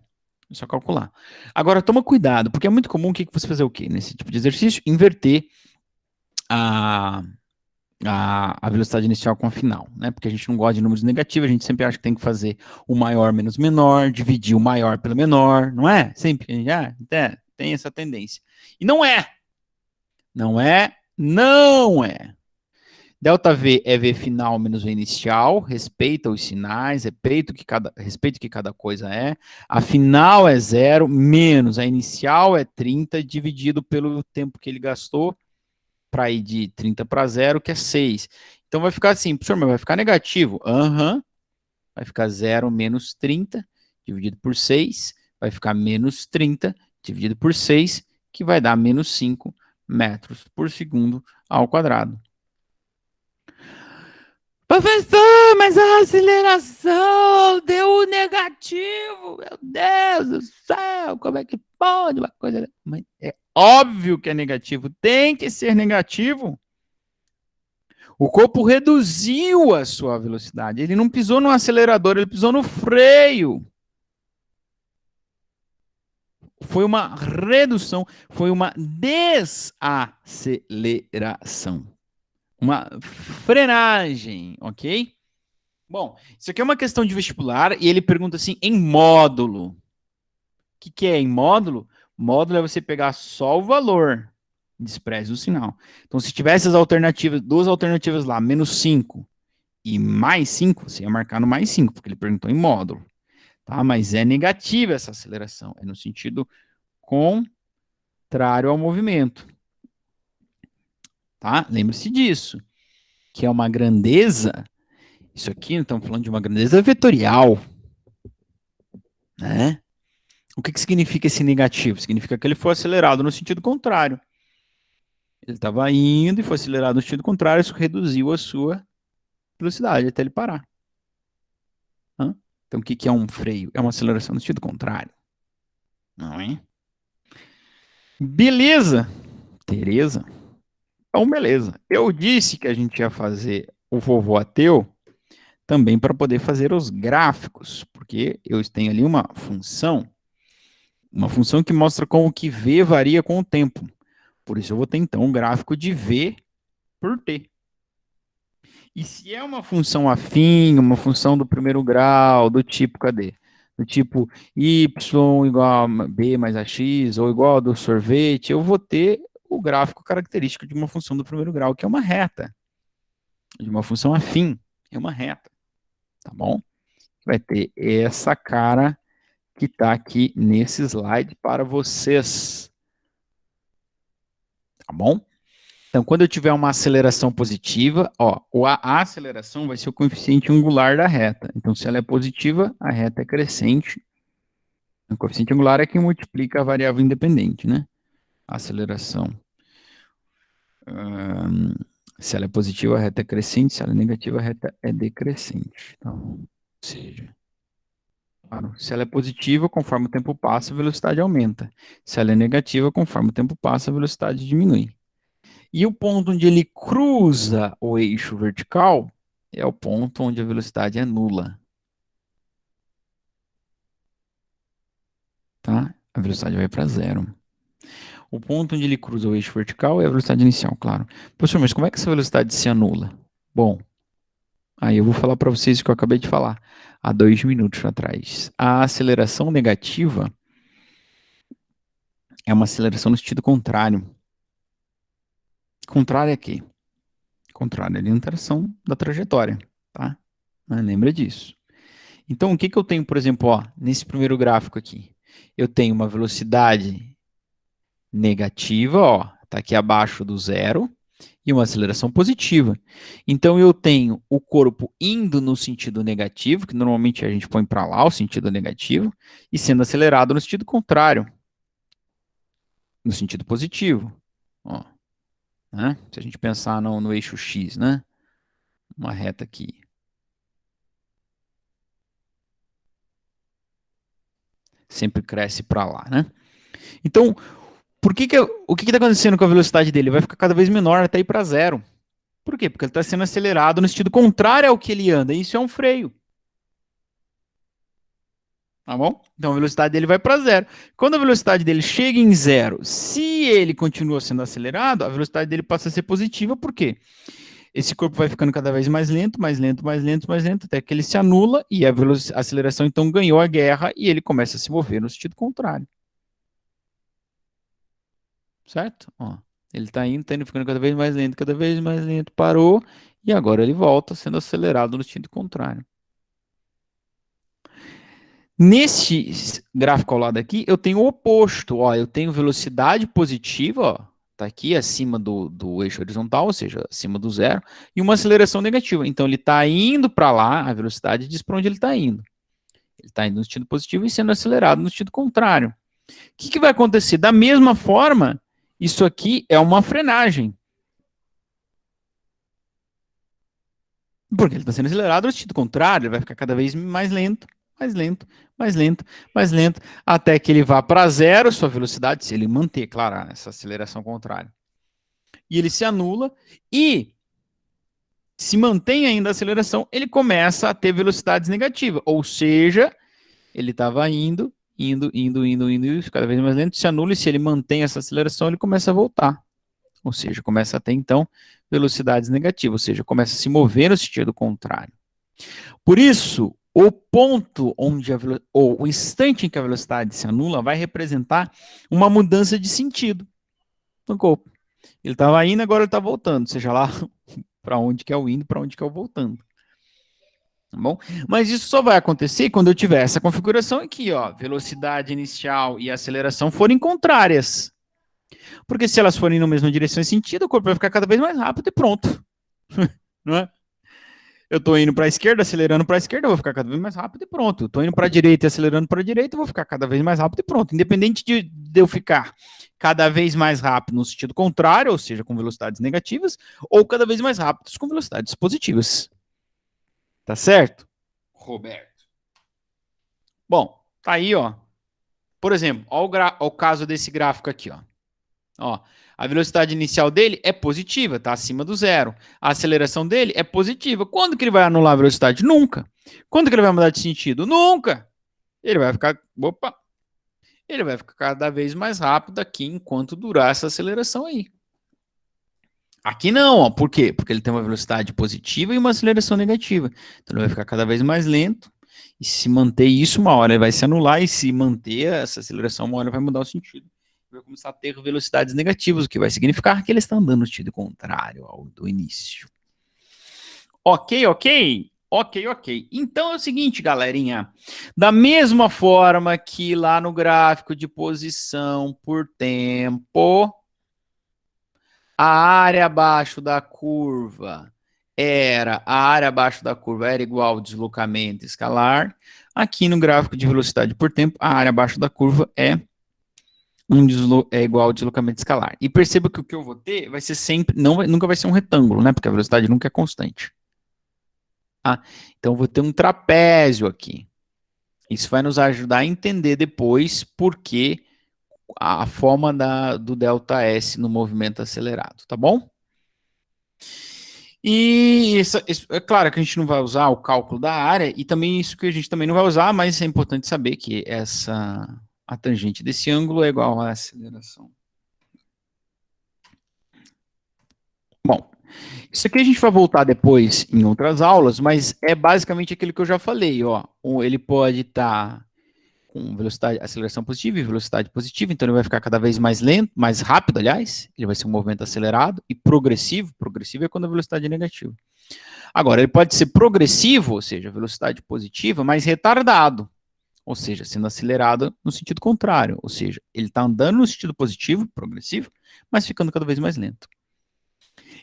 É só calcular. Agora, toma cuidado, porque é muito comum você fazer o quê? Nesse tipo de exercício, inverter a velocidade inicial com a final, né? Porque a gente não gosta de números negativos, a gente sempre acha que tem que fazer o maior menos o menor, dividir o maior pelo menor, não é? Sempre, tem essa tendência. E não é. Não é. Não é. Delta V é V final menos V inicial, respeita os sinais, respeita o que cada coisa é. A final é 0, menos a inicial é 30, dividido pelo tempo que ele gastou, para ir de 30 para 0, que é 6. Então vai ficar assim, professor, mas vai ficar negativo. Vai ficar 0 menos 30, dividido por 6, vai ficar menos 30, dividido por 6, que vai dar menos 5 metros por segundo ao quadrado. Professor, mas a aceleração deu negativo. Meu Deus do céu, como é que pode uma coisa... Mas é óbvio que é negativo, tem que ser negativo. O corpo reduziu a sua velocidade. Ele não pisou no acelerador, ele pisou no freio. Foi uma redução, foi uma desaceleração. Uma frenagem, ok? Bom, isso aqui é uma questão de vestibular e ele pergunta assim, em módulo. O que é em módulo? Módulo é você pegar só o valor, despreze o sinal. Então, se tivesse as alternativas, duas alternativas lá, menos 5 e mais 5, você ia marcar no mais 5, porque ele perguntou em módulo. Tá? Mas é negativa essa aceleração, é no sentido contrário ao movimento. Tá? Lembre-se disso, que é uma grandeza, isso aqui, estamos falando de uma grandeza vetorial, né? O que significa esse negativo? Significa que ele foi acelerado no sentido contrário. Ele estava indo e foi acelerado no sentido contrário, isso reduziu a sua velocidade até ele parar. Então, o que é um freio? É uma aceleração no sentido contrário. Não é? Beleza, Tereza. Então, beleza. Eu disse que a gente ia fazer o vovô ateu também para poder fazer os gráficos, porque eu tenho ali uma função que mostra como que V varia com o tempo. Por isso eu vou ter, então, um gráfico de V por T. E se é uma função afim, uma função do primeiro grau, do tipo, cadê? Do tipo y igual a b mais ax, ou igual ao do sorvete, eu vou ter o gráfico característico de uma função do primeiro grau, que é uma reta. De uma função afim, é uma reta. Tá bom? Vai ter essa cara que está aqui nesse slide para vocês. Tá bom? Então, quando eu tiver uma aceleração positiva, a aceleração vai ser o coeficiente angular da reta. Então, se ela é positiva, a reta é crescente. O coeficiente angular é que multiplica a variável independente, né? A aceleração. Se ela é positiva, a reta é crescente. Se ela é negativa, a reta é decrescente. Então, ou seja, Se ela é positiva, conforme o tempo passa, a velocidade aumenta. Se ela é negativa, conforme o tempo passa, a velocidade diminui. E o ponto onde ele cruza o eixo vertical é o ponto onde a velocidade é nula. Tá? A velocidade vai para zero. O ponto onde ele cruza o eixo vertical é a velocidade inicial, claro. Professor, mas como é que essa velocidade se anula? Bom, aí eu vou falar para vocês o que eu acabei de falar há 2 minutos atrás. A aceleração negativa é uma aceleração no sentido contrário. Contrário a quê? Contrário à orientação da trajetória, tá? Mas lembra disso. Então, o que que eu tenho, por exemplo, ó, nesse primeiro gráfico aqui? Eu tenho uma velocidade negativa, ó, tá aqui abaixo do zero, e uma aceleração positiva. Então, eu tenho o corpo indo no sentido negativo, que normalmente a gente põe para lá o sentido negativo, e sendo acelerado no sentido contrário, no sentido positivo. Ó, né? Se a gente pensar no eixo X, né? Uma reta aqui. Sempre cresce para lá, né? Então, o que está acontecendo com a velocidade dele? Vai ficar cada vez menor até ir para zero. Por quê? Porque ele está sendo acelerado no sentido contrário ao que ele anda. E isso é um freio. Tá bom? Então a velocidade dele vai para zero. Quando a velocidade dele chega em zero, se ele continua sendo acelerado, a velocidade dele passa a ser positiva. Por quê? Esse corpo vai ficando cada vez mais lento, mais lento, mais lento, mais lento, até que ele se anula e a aceleração então ganhou a guerra e ele começa a se mover no sentido contrário. Certo? Ó, ele está indo, ficando cada vez mais lento, parou, e agora ele volta sendo acelerado no sentido contrário. Nesse gráfico ao lado aqui, eu tenho o oposto, ó, eu tenho velocidade positiva, ó, tá aqui acima do eixo horizontal, ou seja, acima do zero, e uma aceleração negativa. Então ele está indo para lá, a velocidade diz para onde ele está indo. Ele está indo no sentido positivo e sendo acelerado no sentido contrário. O que vai acontecer? Da mesma forma, isso aqui é uma frenagem. Porque ele está sendo acelerado no sentido contrário, ele vai ficar cada vez mais lento, mais lento, mais lento, mais lento, até que ele vá para zero sua velocidade, se ele manter, claro, essa aceleração contrária. E ele se anula e se mantém ainda a aceleração, ele começa a ter velocidades negativas, ou seja, ele estava indo, cada vez mais lento, se anula, e se ele mantém essa aceleração, ele começa a voltar. Ou seja, começa a ter, então, velocidades negativas, ou seja, começa a se mover no sentido contrário. Por isso, o ponto onde ou o instante em que a velocidade se anula vai representar uma mudança de sentido no corpo. Ele estava indo, agora ele está voltando, seja lá para onde que é o indo, para onde que é o voltando. Tá bom? Mas isso só vai acontecer quando eu tiver essa configuração aqui, ó, velocidade inicial e aceleração forem contrárias. Porque se elas forem na mesma direção e sentido, o corpo vai ficar cada vez mais rápido e pronto. Não é? Eu estou indo para a esquerda, acelerando para a esquerda, eu vou ficar cada vez mais rápido e pronto. Eu estou indo para a direita e acelerando para a direita, eu vou ficar cada vez mais rápido e pronto. Independente de eu ficar cada vez mais rápido no sentido contrário, ou seja, com velocidades negativas, ou cada vez mais rápidos com velocidades positivas. Tá certo? Roberto. Bom, tá aí, ó. Por exemplo, ó o caso desse gráfico aqui, ó. Ó, a velocidade inicial dele é positiva, está acima do zero. A aceleração dele é positiva. Quando que ele vai anular a velocidade? Nunca. Quando que ele vai mudar de sentido? Nunca. Ele vai ficar, ele vai ficar cada vez mais rápido aqui enquanto durar essa aceleração aí. Aqui não, ó. Por quê? Porque ele tem uma velocidade positiva e uma aceleração negativa. Então ele vai ficar cada vez mais lento. E se manter isso, uma hora ele vai se anular. E se manter essa aceleração, uma hora vai mudar o sentido. Vai começar a ter velocidades negativas, o que vai significar que ele está andando no sentido contrário ao do início. Ok, ok? Ok, ok. Então é o seguinte, galerinha. Da mesma forma que lá no gráfico de posição por tempo, a área abaixo da curva era igual ao deslocamento escalar. Aqui no gráfico de velocidade por tempo, a área abaixo da curva é igual ao deslocamento escalar. E perceba que o que eu vou ter vai ser sempre, nunca vai ser um retângulo, né? Porque a velocidade nunca é constante. Ah, então eu vou ter um trapézio aqui. Isso vai nos ajudar a entender depois por que a forma do ΔS no movimento acelerado, tá bom? E isso, é claro que a gente não vai usar o cálculo da área, e também isso que a gente também não vai usar, mas é importante saber que a tangente desse ângulo é igual à aceleração. Bom, isso aqui a gente vai voltar depois em outras aulas, mas é basicamente aquilo que eu já falei, ó. Ele pode estar com velocidade, aceleração positiva e velocidade positiva, então ele vai ficar cada vez mais lento, mais rápido, aliás, ele vai ser um movimento acelerado e progressivo. Progressivo é quando a velocidade é negativa. Agora, ele pode ser progressivo, ou seja, velocidade positiva, mas retardado, ou seja, sendo acelerado no sentido contrário, ou seja, ele está andando no sentido positivo, progressivo, mas ficando cada vez mais lento.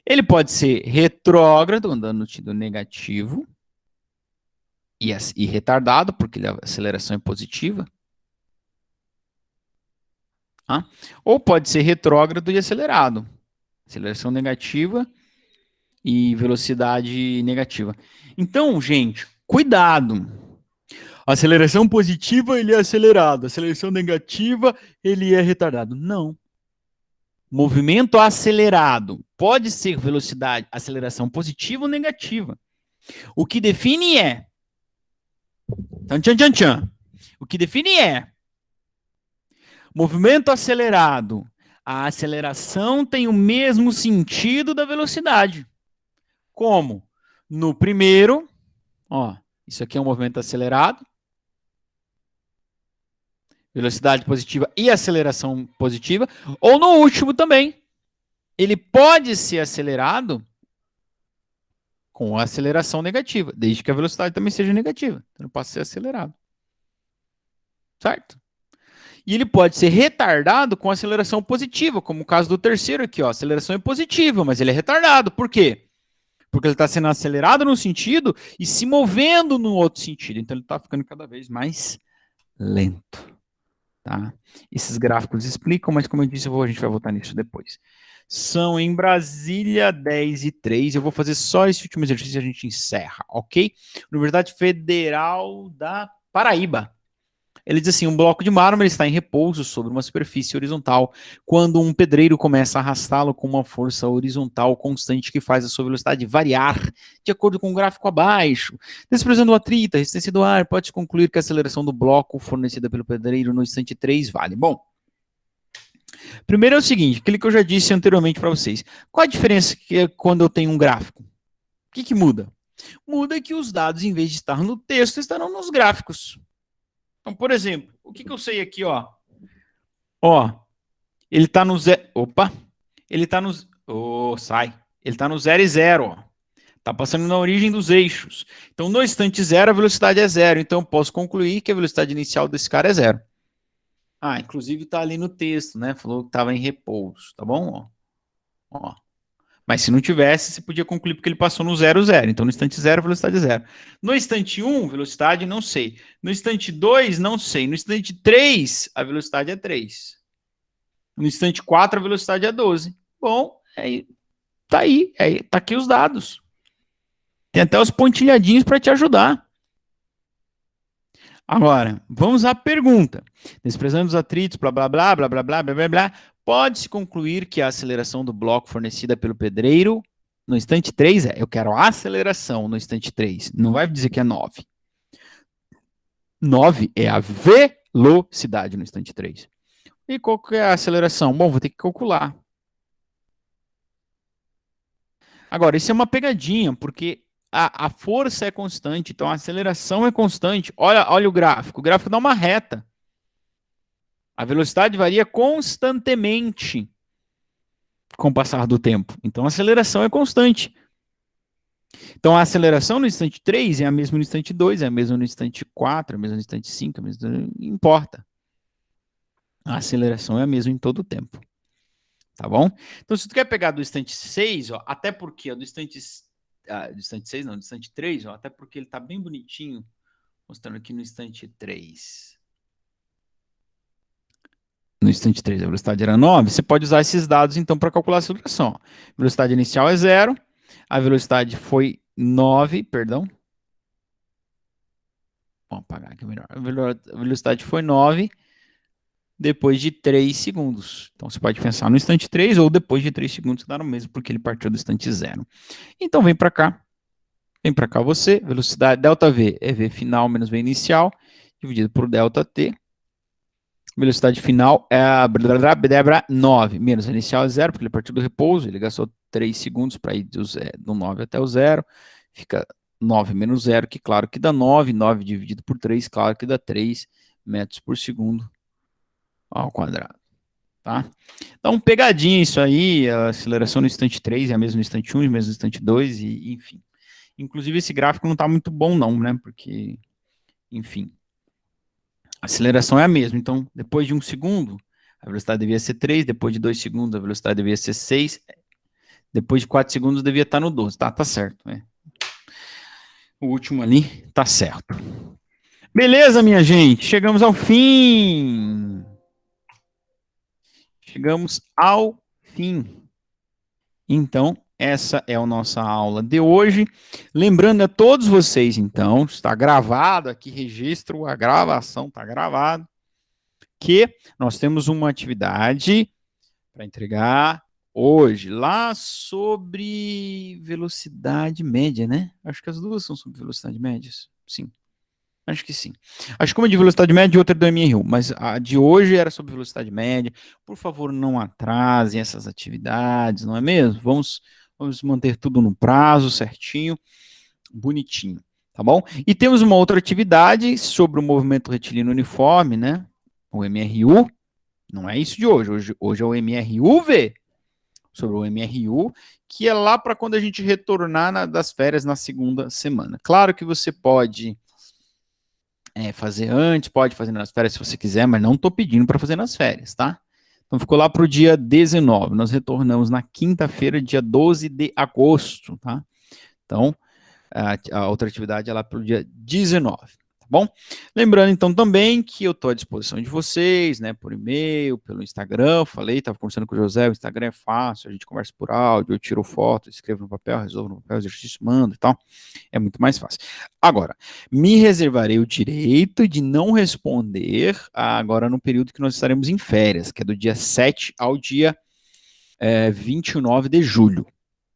Ele pode ser retrógrado, andando no sentido negativo, e retardado, porque a aceleração é positiva. Tá? Ou pode ser retrógrado e acelerado. Aceleração negativa e velocidade negativa. Então, gente, cuidado. Aceleração positiva, ele é acelerado. Aceleração negativa, ele é retardado. Não. Movimento acelerado pode ser velocidade, aceleração positiva ou negativa. O que define é... O que define é... Movimento acelerado. A aceleração tem o mesmo sentido da velocidade. Como? No primeiro, ó, isso aqui é um movimento acelerado. Velocidade positiva e aceleração positiva. Ou no último também. Ele pode ser acelerado com aceleração negativa, desde que a velocidade também seja negativa. Então, ele pode ser acelerado. Certo? E ele pode ser retardado com aceleração positiva, como o caso do terceiro aqui, ó. A aceleração é positiva, mas ele é retardado. Por quê? Porque ele está sendo acelerado num sentido e se movendo no outro sentido. Então, ele está ficando cada vez mais lento. Tá? Esses gráficos explicam, mas como eu disse, a gente vai voltar nisso depois. São em Brasília 10:03. Eu vou fazer só esse último exercício e a gente encerra, ok? Universidade Federal da Paraíba. Ele diz assim, um bloco de mármore está em repouso sobre uma superfície horizontal quando um pedreiro começa a arrastá-lo com uma força horizontal constante que faz a sua velocidade variar de acordo com o gráfico abaixo. Desprezando o atrito, a resistência do ar, pode concluir que a aceleração do bloco fornecida pelo pedreiro no instante 3 vale. Bom, primeiro é o seguinte, aquilo que eu já disse anteriormente para vocês. Qual a diferença que é quando eu tenho um gráfico? O que muda? Muda que os dados, em vez de estar no texto, estarão nos gráficos. Então, por exemplo, o que eu sei aqui, ó? Ó, ele está no zero. Opa! Ele está no. Oh, sai. Ele está no 0 e 0, ó. Está passando na origem dos eixos. Então, no instante 0, a velocidade é 0. Então, eu posso concluir que a velocidade inicial desse cara é 0. Ah, inclusive está ali no texto, né? Falou que estava em repouso, tá bom? Ó. Mas se não tivesse, você podia concluir porque ele passou no 0, 0. Então, no instante 0, velocidade é 0. No instante 1, velocidade, não sei. No instante 2, não sei. No instante 3, a velocidade é 3. No instante 4, a velocidade é 12. Bom, tá aí. Tá aqui os dados. Tem até os pontilhadinhos para te ajudar. Agora, vamos à pergunta. Desprezando os atritos, blá, blá, blá, blá, blá, blá, blá, blá, blá, pode-se concluir que a aceleração do bloco fornecida pelo pedreiro no instante 3 eu quero a aceleração no instante 3. Não vai dizer que é 9. 9 é a velocidade no instante 3. E qual que é a aceleração? Bom, vou ter que calcular. Agora, isso é uma pegadinha, porque a força é constante, então a aceleração é constante. Olha o gráfico. O gráfico dá uma reta. A velocidade varia constantemente com o passar do tempo. Então, a aceleração é constante. Então, a aceleração no instante 3 é a mesma no instante 2, é a mesma no instante 4, é a mesma no instante 5, não importa. A aceleração é a mesma em todo o tempo. Tá bom? Então, se tu quer pegar do instante 6, ó, até porque do instante 6 não, do instante 3, ó, até porque ele está bem bonitinho, mostrando aqui no instante 3. No instante 3 a velocidade era 9, você pode usar esses dados então para calcular a aceleração. Ó. A velocidade inicial é 0, a velocidade foi 9, perdão. Vamos apagar aqui melhor. A velocidade foi 9 depois de 3 segundos. Então, você pode pensar no instante 3 ou depois de 3 segundos, que dá no mesmo, porque ele partiu do instante 0. Então, vem para cá. Vem para cá você. Velocidade ΔV é V final menos V inicial, dividido por ΔT. Velocidade final é a 9 menos a inicial é 0, porque ele partiu do repouso, ele gastou 3 segundos para ir do 9 até o 0. Fica 9 menos 0, que claro que dá 9. 9 dividido por 3, claro que dá 3 metros por segundo ao quadrado. Tá? Então, pegadinha isso aí, a aceleração no instante 3 é a mesma no instante 1, é a mesma no instante 2, e enfim. Inclusive, esse gráfico não está muito bom não, né? Porque, enfim, a aceleração é a mesma. Então, depois de 1 segundo, a velocidade devia ser 3, depois de 2 segundos, a velocidade devia ser 6, depois de 4 segundos, devia estar no 12. Tá certo, né? O último ali tá certo. Beleza, minha gente, chegamos ao fim. Chegamos ao fim. Então, essa é a nossa aula de hoje. Lembrando a todos vocês, então, está gravado aqui, registro a gravação, está gravado, que nós temos uma atividade para entregar hoje, lá sobre velocidade média, né? Acho que as duas são sobre velocidade média, sim. Acho que sim. Acho que uma de velocidade média e outra do MRU, mas a de hoje era sobre velocidade média. Por favor, não atrasem essas atividades, não é mesmo? Vamos manter tudo no prazo, certinho, bonitinho, tá bom? E temos uma outra atividade sobre o movimento retilíneo uniforme, né? O MRU. Não é isso de hoje. Hoje é o MRUV, sobre o MRU, que é lá para quando a gente retornar das férias na segunda semana. Claro que você pode fazer antes, pode fazer nas férias se você quiser, mas não estou pedindo para fazer nas férias, tá? Então ficou lá para o dia 19. Nós retornamos na quinta-feira, dia 12 de agosto, tá? Então, a outra atividade é lá para o dia 19, tá bom? Lembrando, então, também que eu estou à disposição de vocês, né, por e-mail, pelo Instagram, falei, estava conversando com o José, o Instagram é fácil, a gente conversa por áudio, eu tiro foto, escrevo no papel, resolvo no papel, exercício, mando e tal, é muito mais fácil. Agora, me reservarei o direito de não responder agora no período que nós estaremos em férias, que é do dia 7 ao dia 29 de julho.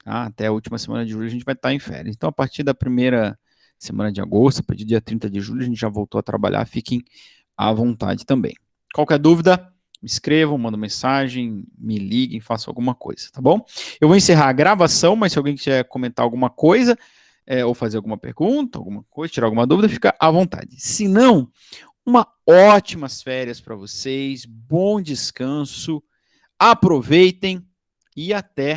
Tá? Até a última semana de julho a gente vai estar em férias. Então, a partir da primeira semana de agosto, a partir do dia 30 de julho, a gente já voltou a trabalhar, fiquem à vontade também. Qualquer dúvida, me escrevam, mandem mensagem, me liguem, façam alguma coisa, tá bom? Eu vou encerrar a gravação, mas se alguém quiser comentar alguma coisa, ou fazer alguma pergunta, alguma coisa, tirar alguma dúvida, fica à vontade. Se não, ótimas férias para vocês, bom descanso, aproveitem e até